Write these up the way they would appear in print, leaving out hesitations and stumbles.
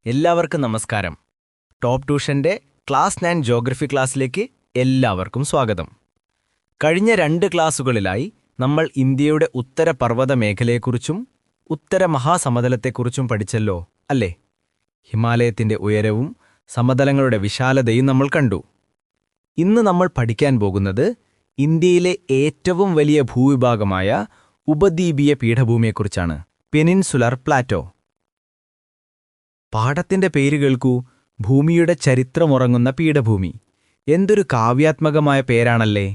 എല്ലാവർക്കും നമസ്കാരം. Top ട്യൂഷന്റെ class 9 geography ക്ലാസ്സിലേക്ക് എല്ലാവർക്കും സ്വാഗതം. കഴിഞ്ഞ 2 ക്ലാസ്സുകളിലായി നമ്മൾ ഇന്ത്യയുടെ ഉത്തര പർവ്വത മേഖലയെക്കുറിച്ചും ഉത്തര മഹാസമതലത്തെക്കുറിച്ചും പഠിച്ചല്ലോ അല്ലേ? ഹിമാലയത്തിന്റെ ഉയരവും സമതലങ്ങളുടെ വിശാലതയും നമ്മൾ കണ്ടു. ഇന്ന് നമ്മൾ പഠിക്കാൻ പോകുന്നത് ഇന്ത്യയിലെ ഏറ്റവും വലിയ ഭൂവിഭാഗമായ ഉപദ്വീപീയ പീഠഭൂമിയെക്കുറിച്ചാണ്, പെനിൻസുലർ പ്ലാറ്റോ. പാഠത്തിന്റെ പേര് കേൾക്കൂ, ഭൂമിയുടെ ചരിത്രമുറങ്ങുന്ന പീഠഭൂമി. എന്തൊരു കാവ്യാത്മകമായ പേരാണല്ലേ!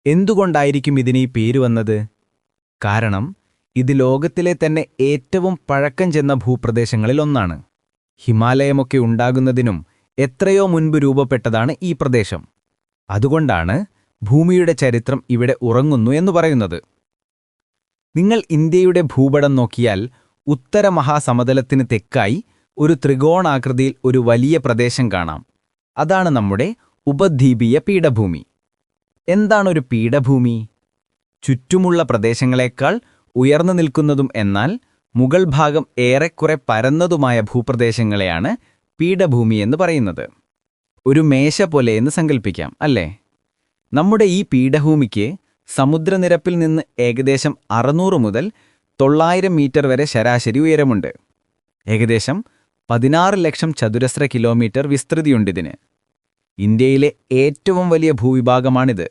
എന്തുകൊണ്ടായിരിക്കും ഇതിന് ഈ പേര് വന്നത്? കാരണം ഇത് ലോകത്തിലെ തന്നെ ഏറ്റവും പഴക്കം ചെന്ന ഭൂപ്രദേശങ്ങളിൽ ഒന്നാണ്. ഹിമാലയമൊക്കെ ഉണ്ടാകുന്നതിനും എത്രയോ മുൻപ് രൂപപ്പെട്ടതാണ് ഈ പ്രദേശം. അതുകൊണ്ടാണ് ഭൂമിയുടെ ചരിത്രം ഇവിടെ ഉറങ്ങുന്നു എന്ന് പറയുന്നത്. നിങ്ങൾ ഇന്ത്യയുടെ ഭൂപടം നോക്കിയാൽ ഉത്തര മഹാസമതലത്തിന് തെക്കായി ഒരു ത്രികോണാകൃതിയിൽ ഒരു വലിയ പ്രദേശം കാണാം. അതാണ് നമ്മുടെ ഉപദ്വീപീയ പീഠഭൂമി. എന്താണൊരു പീഠഭൂമി? ചുറ്റുമുള്ള പ്രദേശങ്ങളെക്കാൾ ഉയർന്നു നിൽക്കുന്നതും എന്നാൽ മുകൾ ഭാഗം ഏറെക്കുറെ പരന്നതുമായ ഭൂപ്രദേശങ്ങളെയാണ് പീഠഭൂമി എന്ന് പറയുന്നത്. ഒരു മേശ പോലെയെന്ന് സങ്കൽപ്പിക്കാം, അല്ലേ? നമ്മുടെ ഈ പീഠഭൂമിക്ക് സമുദ്രനിരപ്പിൽ നിന്ന് ഏകദേശം 600 മുതൽ 900 മീറ്റർ വരെ ശരാശരി ഉയരമുണ്ട്. ഏകദേശം 16 ലക്ഷം ചതുരശ്ര കിലോമീറ്റർ വിസ്തൃതിയുണ്ടിതിന്. ഇന്ത്യയിലെ ഏറ്റവും വലിയ ഭൂവിഭാഗമാണിത്.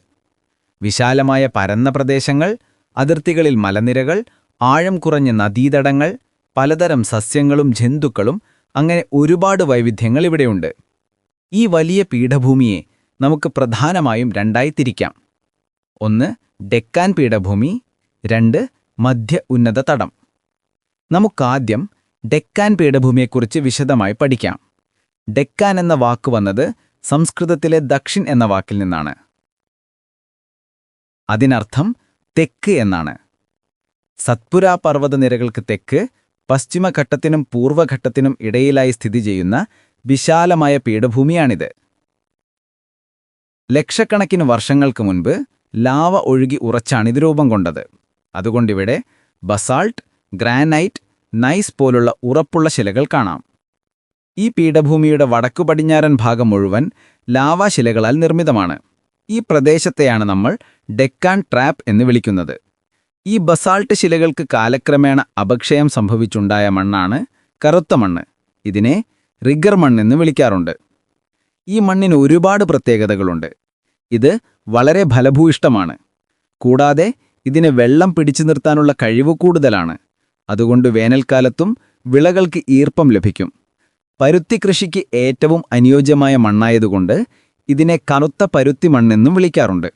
വിശാലമായ പരന്ന പ്രദേശങ്ങൾ, അതിർത്തികളിൽ മലനിരകൾ, ആഴം കുറഞ്ഞ നദീതടങ്ങൾ, പലതരം സസ്യങ്ങളും ജന്തുക്കളും, അങ്ങനെ ഒരുപാട് വൈവിധ്യങ്ങൾ ഇവിടെയുണ്ട്. ഈ വലിയ പീഠഭൂമിയെ നമുക്ക് പ്രധാനമായും രണ്ടായി തിരിക്കാം. 1 ഡെക്കാൻ പീഠഭൂമി, 2 മധ്യ ഉന്നത തടം. നമുക്കാദ്യം ഡെക്കാൻ പീഠഭൂമിയെക്കുറിച്ച് വിശദമായി പഠിക്കാം. ഡെക്കാൻ എന്ന വാക്ക് വന്നത് സംസ്കൃതത്തിലെ ദക്ഷിൺ എന്ന വാക്കിൽ നിന്നാണ്. അതിനർത്ഥം തെക്ക് എന്നാണ്. സത്പുര പർവ്വതനിരകൾക്ക് തെക്ക് പശ്ചിമഘട്ടത്തിനും പൂർവ്വഘട്ടത്തിനും ഇടയിലായി സ്ഥിതി ചെയ്യുന്ന വിശാലമായ പീഠഭൂമിയാണിത്. ലക്ഷക്കണക്കിന് വർഷങ്ങൾക്ക് മുൻപ് ലാവ ഒഴുകി ഉറച്ചാണിത് രൂപം കൊണ്ടത്. അതുകൊണ്ടിവിടെ ബസാൾട്ട്, ഗ്രാനൈറ്റ്, നൈസ് പോലുള്ള ഉറപ്പുള്ള ശിലകൾ കാണാം. ഈ പീഠഭൂമിയുടെ വടക്കു പടിഞ്ഞാറൻ ഭാഗം മുഴുവൻ ലാവാശിലകളാൽ നിർമ്മിതമാണ്. ഈ പ്രദേശത്തെയാണ് നമ്മൾ ഡെക്കാൻ ട്രാപ്പ് എന്ന് വിളിക്കുന്നത്. ഈ ബസാൾട്ട് ശിലകൾക്ക് കാലക്രമേണ അപക്ഷയം സംഭവിച്ചുണ്ടായ മണ്ണാണ് കറുത്ത മണ്ണ്. ഇതിനെ റിഗർ മണ്ണെന്ന് വിളിക്കാറുണ്ട്. ഈ മണ്ണിന് ഒരുപാട് പ്രത്യേകതകളുണ്ട്. ഇത് വളരെ ഫലഭൂയിഷ്ടമാണ്. കൂടാതെ ഇതിന് വെള്ളം പിടിച്ചു നിർത്താനുള്ള കഴിവ് കൂടുതലാണ്. അതുകൊണ്ട് വേനൽക്കാലത്തും വിളകൾക്ക് ഈർപ്പം ലഭിക്കും. പരുത്തി കൃഷിക്ക് ഏറ്റവും അനുയോജ്യമായ മണ്ണായതുകൊണ്ട് ഇതിനെ കറുത്ത പരുത്തി മണ്ണെന്നും വിളിക്കാറുണ്ട്.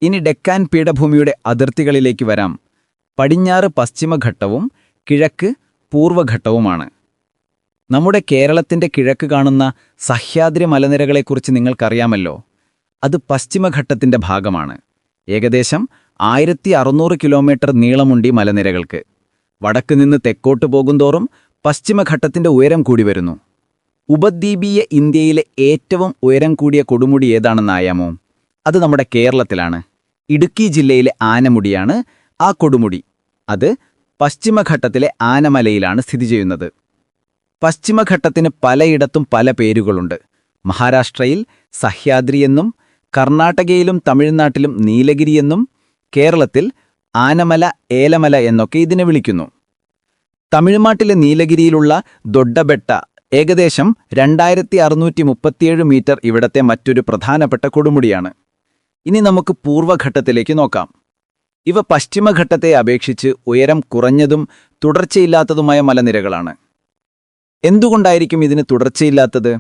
ഇനി ഡെക്കാൻ പീഠഭൂമിയുടെ അതിർത്തികളിലേക്ക് വരാം. പടിഞ്ഞാറ് പശ്ചിമഘട്ടവും കിഴക്ക് പൂർവ്വഘട്ടവുമാണ്. നമ്മുടെ കേരളത്തിന്റെ കിഴക്ക് കാണുന്ന സഹ്യാദ്രി മലനിരകളെക്കുറിച്ച് നിങ്ങൾക്കറിയാമല്ലോ. അത് പശ്ചിമഘട്ടത്തിന്റെ ഭാഗമാണ്. ഏകദേശം 1600 കിലോമീറ്റർ നീളമുണ്ട് ഈ മലനിരകൾക്ക്. വടക്ക് നിന്ന് തെക്കോട്ട് പോകുന്തോറും പശ്ചിമഘട്ടത്തിന്റെ ഉയരം കൂടി വരുന്നു. ഉപദ്വീപീയ ഇന്ത്യയിലെ ഏറ്റവും ഉയരം കൂടിയ കൊടുമുടി ഏതാണെന്നറിയാമോ? അത് നമ്മുടെ കേരളത്തിലാണ്. ഇടുക്കി ജില്ലയിലെ ആനമുടിയാണ് ആ കൊടുമുടി. അത് പശ്ചിമഘട്ടത്തിലെ ആനമലയിലാണ് സ്ഥിതി ചെയ്യുന്നത്. പശ്ചിമഘട്ടത്തിന് പലയിടത്തും പല പേരുകളുണ്ട്. മഹാരാഷ്ട്രയിൽ സഹ്യാദ്രിയെന്നും, കർണാടകയിലും തമിഴ്നാട്ടിലും നീലഗിരിയെന്നും, കേരളത്തിൽ ആനമല, ഏലമല എന്നൊക്കെ ഇതിനെ വിളിക്കുന്നു. തമിഴ്നാട്ടിലെ നീലഗിരിയിലുള്ള ദൊഡ്ഡബെട്ട ഏകദേശം 2637 മീറ്റർ ഇവിടത്തെ മറ്റൊരു പ്രധാനപ്പെട്ട കൊടുമുടിയാണ്. ഇനി നമുക്ക് പൂർവ്വഘട്ടത്തിലേക്ക് നോക്കാം. ഇവ പശ്ചിമഘട്ടത്തെ അപേക്ഷിച്ച് ഉയരം കുറഞ്ഞതും തുടർച്ചയില്ലാത്തതുമായ മലനിരകളാണ്. എന്തുകൊണ്ടായിരിക്കും ഇതിന് തുടർച്ചയില്ലാത്തത്?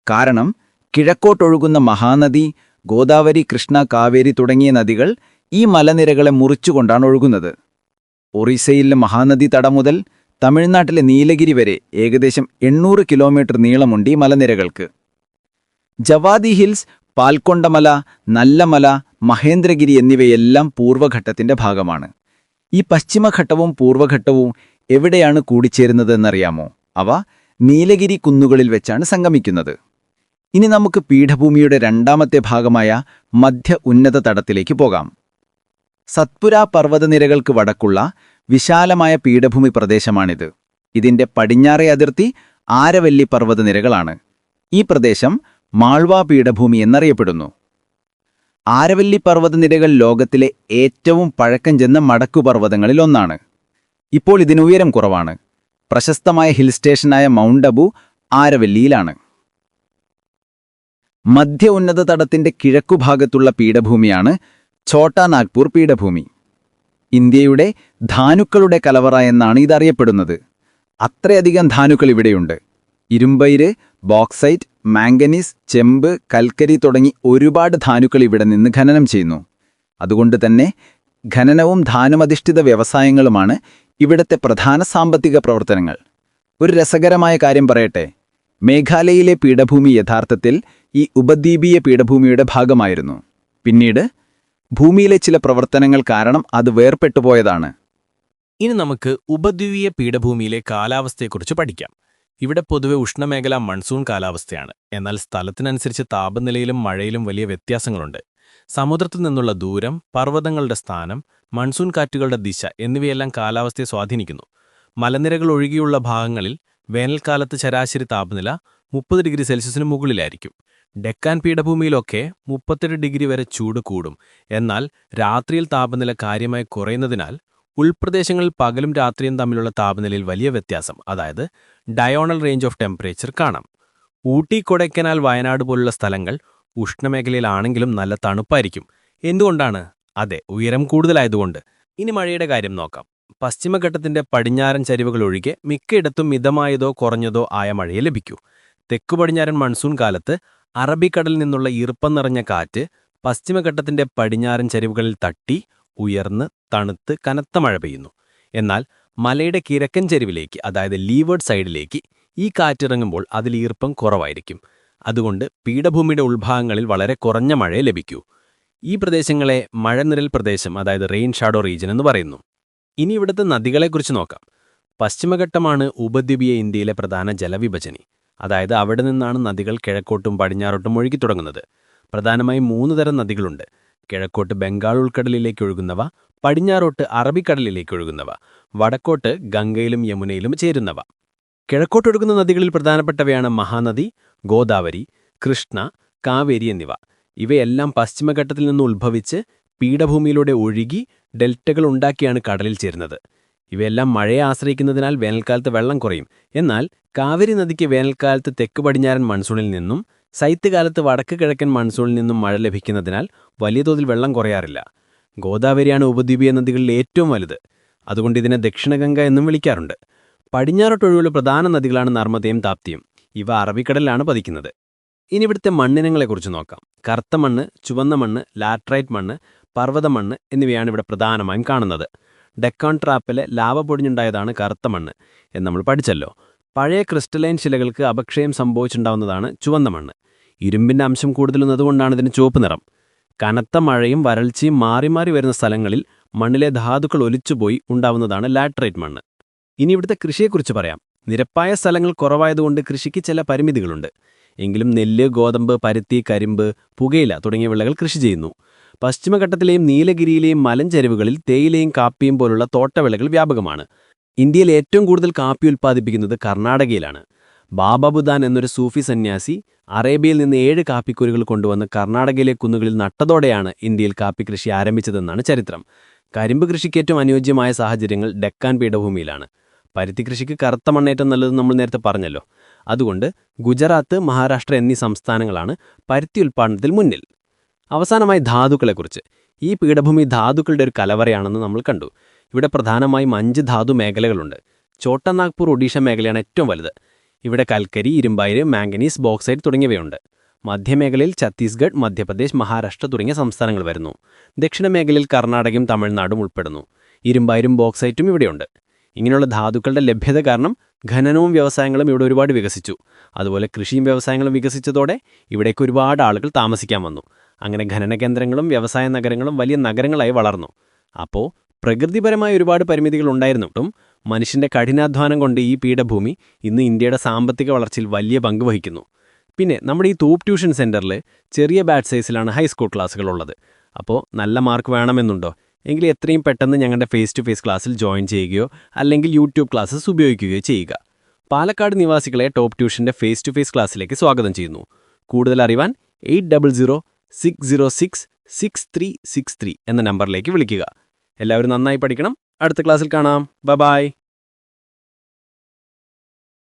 കാരണം കിഴക്കോട്ടൊഴുകുന്ന മഹാനദി, ഗോദാവരി, കൃഷ്ണ, കാവേരി തുടങ്ങിയ നദികൾ ഈ മലനിരകളെ മുറിച്ചുകൊണ്ടാണ് ഒഴുകുന്നത്. ഒറീസയിലെ മഹാനദി തടം മുതൽ തമിഴ്നാട്ടിലെ നീലഗിരി വരെ ഏകദേശം 800 കിലോമീറ്റർ നീളമുണ്ട് ഈ മലനിരകൾക്ക്. ജവാദി ഹിൽസ്, പാൽക്കൊണ്ടമല, നല്ലമല, മഹേന്ദ്രഗിരി എന്നിവയെല്ലാം പൂർവ്വഘട്ടത്തിന്റെ ഭാഗമാണ്. ഈ പശ്ചിമഘട്ടവും പൂർവ്വഘട്ടവും എവിടെയാണ് കൂടിച്ചേരുന്നതെന്നറിയാമോ? അവ നീലഗിരി കുന്നുകളിൽ വെച്ചാണ് സംഗമിക്കുന്നത്. ഇനി നമുക്ക് പീഠഭൂമിയുടെ രണ്ടാമത്തെ ഭാഗമായ മധ്യ ഉന്നത തടത്തിലേക്ക് പോകാം. സത്പുര പർവ്വതനിരകൾക്ക് വടക്കുള്ള വിശാലമായ പീഠഭൂമി പ്രദേശമാണിത്. ഇതിന്റെ പടിഞ്ഞാറേ അതിർത്തി ആരവല്ലി പർവ്വതനിരകളാണ്. ഈ പ്രദേശം മാൾവ പീഠഭൂമി എന്നറിയപ്പെടുന്നു. ആരവല്ലി പർവ്വതനിരകൾ ലോകത്തിലെ ഏറ്റവും പഴക്കം ചെന്ന മടക്കുപർവ്വതങ്ങളിലൊന്നാണ്. ഇപ്പോൾ ഇതിന് ഉയരം കുറവാണ്. പ്രശസ്തമായ ഹിൽ സ്റ്റേഷനായ മൗണ്ട് അബു ആരവല്ലിയിലാണ്. മധ്യ ഉന്നത തടത്തിന്റെ കിഴക്കുഭാഗത്തുള്ള പീഠഭൂമിയാണ് ഛോട്ടാ നാഗ്പൂർ പീഠഭൂമി. ഇന്ത്യയുടെ ധാനുക്കളുടെ കലവറ എന്നാണ് ഇതറിയപ്പെടുന്നത്. അത്രയധികം ധാനുക്കൾ ഇവിടെയുണ്ട്. ഇരുമ്പയിര്, ബോക്സൈറ്റ്, മാംഗനീസ്, ചെമ്പ്, കൽക്കരി തുടങ്ങി ഒരുപാട് ധാനുക്കൾ ഇവിടെ നിന്ന് ഖനനം ചെയ്യുന്നു. അതുകൊണ്ട് തന്നെ ഖനനവും ധാനുമധിഷ്ഠിത വ്യവസായങ്ങളുമാണ് ഇവിടത്തെ പ്രധാന സാമ്പത്തിക പ്രവർത്തനങ്ങൾ. ഒരു രസകരമായ കാര്യം പറയട്ടെ, മേഘാലയയിലെ പീഠഭൂമി യഥാർത്ഥത്തിൽ ഈ ഉപദ്വീപീയ പീഠഭൂമിയുടെ ഭാഗമായിരുന്നു. പിന്നീട് ഭൂമിയിലെ ചില പ്രവർത്തനങ്ങൾ കാരണം അത് വേർപെട്ടുപോയതാണ്. ഇനി നമുക്ക് ഉപദ്വീപീയ പീഠഭൂമിയിലെ കാലാവസ്ഥയെക്കുറിച്ച് പഠിക്കാം. ഇവിടെ പൊതുവെ ഉഷ്ണമേഖലാ മൺസൂൺ കാലാവസ്ഥയാണ്. എന്നാൽ സ്ഥലത്തിനനുസരിച്ച് താപനിലയിലും മഴയിലും വലിയ വ്യത്യാസങ്ങളുണ്ട്. സമുദ്രത്തിൽ നിന്നുള്ള ദൂരം, പർവ്വതങ്ങളുടെ സ്ഥാനം, മൺസൂൺ കാറ്റുകളുടെ ദിശ എന്നിവയെല്ലാം കാലാവസ്ഥയെ സ്വാധീനിക്കുന്നു. മലനിരകൾ ഒഴികെയുള്ള ഭാഗങ്ങളിൽ വേനൽക്കാലത്ത് ശരാശരി താപനില 30 ഡിഗ്രി സെൽഷ്യസിന് മുകളിലായിരിക്കും. ഡെക്കാൻ പീഠഭൂമിയിലൊക്കെ 38 ഡിഗ്രി വരെ ചൂട് കൂടും. എന്നാൽ രാത്രിയിൽ താപനില കാര്യമായി കുറയുന്നതിനാൽ ഉൾപ്രദേശങ്ങളിൽ പകലും രാത്രിയും തമ്മിലുള്ള താപനിലയിൽ വലിയ വ്യത്യാസം, അതായത് ഡയോണൽ റേഞ്ച് ഓഫ് ടെമ്പറേച്ചർ കാണാം. ഊട്ടി, കൊടൈക്കനാൽ, വയനാട് പോലുള്ള സ്ഥലങ്ങൾ ഉഷ്ണമേഖലയിലാണെങ്കിലും നല്ല തണുപ്പായിരിക്കും. എന്തുകൊണ്ടാണ്? അതെ, ഉയരം കൂടുതലായതുകൊണ്ട്. ഇനി മഴയുടെ കാര്യം നോക്കാം. പശ്ചിമഘട്ടത്തിന്റെ പടിഞ്ഞാറൻ ചരിവുകൾ ഒഴികെ മിക്കയിടത്തും മിതമായതോ കുറഞ്ഞതോ ആയ മഴയെ ലഭിക്കൂ. തെക്കുപടിഞ്ഞാറൻ മൺസൂൺ കാലത്ത് അറബിക്കടലിൽ നിന്നുള്ള ഈർപ്പം നിറഞ്ഞ കാറ്റ് പശ്ചിമഘട്ടത്തിന്റെ പടിഞ്ഞാറൻ ചരിവുകളിൽ തട്ടി ഉയർന്ന് തണുത്ത് കനത്ത മഴ പെയ്യുന്നു. എന്നാൽ മലയുടെ കിഴക്കൻ ചരിവിലേക്ക്, അതായത് ലീവേർഡ് സൈഡിലേക്ക് ഈ കാറ്റിറങ്ങുമ്പോൾ അതിൽ ഈർപ്പം കുറവായിരിക്കും. അതുകൊണ്ട് പീഠഭൂമിയുടെ ഉൾഭാഗങ്ങളിൽ വളരെ കുറഞ്ഞ മഴയെ ലഭിക്കൂ. ഈ പ്രദേശങ്ങളെ മഴനിഴൽ പ്രദേശം, അതായത് റെയിൻ ഷാഡോ റീജൻ എന്ന് പറയുന്നു. ഇനി ഇവിടുത്തെ നദികളെക്കുറിച്ച് നോക്കാം. പശ്ചിമഘട്ടമാണ് ഉപദ്വീപീയ ഇന്ത്യയിലെ പ്രധാന ജലവിഭജനി. അതായത് അവിടെ നിന്നാണ് നദികൾ കിഴക്കോട്ടും പടിഞ്ഞാറോട്ടും ഒഴുകിത്തുടങ്ങുന്നത്. പ്രധാനമായും 3 തരം നദികളുണ്ട്. കിഴക്കോട്ട് ബംഗാൾ ഉൾക്കടലിലേക്ക് ഒഴുകുന്നവ, പടിഞ്ഞാറോട്ട് അറബിക്കടലിലേക്ക് ഒഴുകുന്നവ, വടക്കോട്ട് ഗംഗയിലും യമുനയിലും ചേരുന്നവ. കിഴക്കോട്ടൊഴുകുന്ന നദികളിൽ പ്രധാനപ്പെട്ടവയാണ് മഹാനദി, ഗോദാവരി, കൃഷ്ണ, കാവേരി എന്നിവ. ഇവയെല്ലാം പശ്ചിമഘട്ടത്തിൽ നിന്ന് ഉത്ഭവിച്ച് പീഠഭൂമിയിലൂടെ ഒഴുകി ഡെൽറ്റകൾ ഉണ്ടാക്കിയാണ് കടലിൽ ചേരുന്നത്. ഇവയെല്ലാം മഴയെ ആശ്രയിക്കുന്നതിനാൽ വേനൽക്കാലത്ത് വെള്ളം കുറയും. എന്നാൽ കാവേരി നദിക്ക് വേനൽക്കാലത്ത് തെക്ക് പടിഞ്ഞാറൻ മൺസൂണിൽ നിന്നും ശൈത്യകാലത്ത് വടക്ക് കിഴക്കൻ മൺസൂണിൽ നിന്നും മഴ ലഭിക്കുന്നതിനാൽ വലിയ തോതിൽ വെള്ളം കുറയാറില്ല. ഗോദാവരിയാണ് ഉപദ്വീപീയ നദികളിൽ ഏറ്റവും വലുത്. അതുകൊണ്ട് ഇതിനെ ദക്ഷിണഗംഗ എന്നും വിളിക്കാറുണ്ട്. പടിഞ്ഞാറോട്ടൊഴിവുള്ള പ്രധാന നദികളാണ് നർമ്മദയും താപ്തിയും. ഇവ അറബിക്കടലിലാണ് പതിക്കുന്നത്. ഇനി ഇവിടുത്തെ മണ്ണിനങ്ങളെക്കുറിച്ച് നോക്കാം. കറുത്ത മണ്ണ്, ചുവന്ന മണ്ണ്, ലാറ്ററൈറ്റ് മണ്ണ്, പർവ്വതമണ്ണ് എന്നിവയാണ് ഇവിടെ പ്രധാനമായും കാണുന്നത്. ഡെക്കാൻ ട്രാപ്പിലെ ലാവ പൊടിഞ്ഞുണ്ടായതാണ് കറുത്ത മണ്ണ് എന്ന് നമ്മൾ പഠിച്ചല്ലോ. പഴയ ക്രിസ്റ്റലൈൻ ശിലകൾക്ക് അപക്ഷയം സംഭവിച്ചുണ്ടാവുന്നതാണ് ചുവന്ന മണ്ണ്. ഇരുമ്പിന്റെ അംശം കൂടുതലുന്നതുകൊണ്ടാണ് ഇതിന് ചുവപ്പ് നിറം. കനത്ത മഴയും വരൾച്ചയും മാറി മാറി വരുന്ന സ്ഥലങ്ങളിൽ മണ്ണിലെ ധാതുക്കൾ ഒലിച്ചുപോയി ഉണ്ടാവുന്നതാണ് ലാറ്ററൈറ്റ് മണ്ണ്. ഇനി ഇവിടുത്തെ കൃഷിയെക്കുറിച്ച് പറയാം. നിരപ്പായ സ്ഥലങ്ങൾ കുറവായതുകൊണ്ട് കൃഷിക്ക് ചില പരിമിതികളുണ്ട്. എങ്കിലും നെല്ല്, ഗോതമ്പ്, പരുത്തി, കരിമ്പ്, പുകയില തുടങ്ങിയ വിളകൾ കൃഷി ചെയ്യുന്നു. പശ്ചിമഘട്ടത്തിലെയും നീലഗിരിയിലെയും മലഞ്ചരിവുകളിൽ തേയിലയും കാപ്പിയും പോലുള്ള തോട്ടവിളകൾ വ്യാപകമാണ്. ഇന്ത്യയിൽ ഏറ്റവും കൂടുതൽ കാപ്പി ഉൽപ്പാദിപ്പിക്കുന്നത് കർണാടകയിലാണ്. ബാബ ബുദാൻ എന്നൊരു സൂഫി സന്യാസി അറേബ്യയിൽ നിന്ന് 7 കാപ്പിക്കുരുകൾ കൊണ്ടുവന്ന് കർണാടകയിലെ കുന്നുകളിൽ നട്ടതോടെയാണ് ഇന്ത്യയിൽ കാപ്പി കൃഷി ആരംഭിച്ചതെന്നാണ് ചരിത്രം. കരിമ്പ് കൃഷിക്ക് ഏറ്റവും അനുയോജ്യമായ സാഹചര്യങ്ങൾ ഡെക്കാൻ പീഠഭൂമിയിലാണ്. പരുത്തി കൃഷിക്ക് കറുത്ത മണ്ണേറ്റം നല്ലതെന്ന് നമ്മൾ നേരത്തെ പറഞ്ഞല്ലോ. അതുകൊണ്ട് ഗുജറാത്ത്, മഹാരാഷ്ട്ര എന്നീ സംസ്ഥാനങ്ങളാണ് പരുത്തി ഉൽപ്പാദനത്തിൽ മുന്നിൽ. അവസാനമായി ധാതുക്കളെക്കുറിച്ച്. ഈ പീഠഭൂമി ധാതുക്കളുടെ ഒരു കലവറയാണെന്ന് നമ്മൾ കണ്ടു. ഇവിടെ പ്രധാനമായും 5 ധാതു മേഖലകളുണ്ട്. ഛോട്ടാ നാഗ്പൂർ ഒഡീഷ മേഖലയാണ് ഏറ്റവും വലുത്. ഇവിടെ കൽക്കരി, ഇരുമ്പയിര്, മാംഗനീസ്, ബോക്സൈറ്റ് തുടങ്ങിയവയുണ്ട്. മധ്യമേഖലയിൽ ഛത്തീസ്ഗഡ്, മധ്യപ്രദേശ്, മഹാരാഷ്ട്ര തുടങ്ങിയ സംസ്ഥാനങ്ങൾ വരുന്നു. ദക്ഷിണമേഖലയിൽ കർണാടകയും തമിഴ്നാടും ഉൾപ്പെടുന്നു. ഇരുമ്പയിരും ബോക്സൈറ്റും ഇവിടെയുണ്ട്. ഇങ്ങനെയുള്ള ധാതുക്കളുടെ ലഭ്യത കാരണം ഖനനവും വ്യവസായങ്ങളും ഇവിടെ ഒരുപാട് വികസിച്ചു. അതുപോലെ കൃഷിയും വ്യവസായങ്ങളും വികസിച്ചതോടെ ഇവിടേക്ക് ഒരുപാട് ആളുകൾ താമസിക്കാൻ വന്നു. അങ്ങനെ ഖനന കേന്ദ്രങ്ങളും വ്യവസായ നഗരങ്ങളും വലിയ നഗരങ്ങളായി വളർന്നു. അപ്പോൾ പ്രകൃതിപരമായ ഒരുപാട് പരിമിതികൾ ഉണ്ടായിരുന്നിട്ടും മനുഷ്യന്റെ കഠിനാധ്വാനം കൊണ്ട് ഈ പീഠഭൂമി ഇന്ന് ഇന്ത്യയുടെ സാമ്പത്തിക വളർച്ചയിൽ വലിയ പങ്ക് വഹിക്കുന്നു. പിന്നെ നമ്മുടെ ഈ തൂപ്പ് ട്യൂഷൻ സെന്ററിൽ ചെറിയ ബാച്ച് സൈസിലാണ് ഹൈസ്കൂൾ ക്ലാസ്സുകൾ ഉള്ളത്. അപ്പോൾ നല്ല മാർക്ക് വേണമെന്നുണ്ടോ? എങ്കിൽ എത്രയും പെട്ടെന്ന് ഞങ്ങളുടെ ഫേസ് ടു ഫേസ് ക്ലാസ്സിൽ ജോയിൻ ചെയ്യുകയോ അല്ലെങ്കിൽ യൂട്യൂബ് ക്ലാസ്സസ് ഉപയോഗിക്കുകയോ ചെയ്യുക. പാലക്കാട് നിവാസികളെ ടോപ്പ് ട്യൂഷന്റെ ഫേസ് ടു ഫേസ് ക്ലാസ്സിലേക്ക് സ്വാഗതം ചെയ്യുന്നു. കൂടുതൽ അറിവാൻ 8006066363 എന്ന നമ്പറിലേക്ക് വിളിക്കുക. എല്ലാവരും നന്നായി പഠിക്കണം. അടുത്ത ക്ലാസ്സിൽ കാണാം. ബൈ.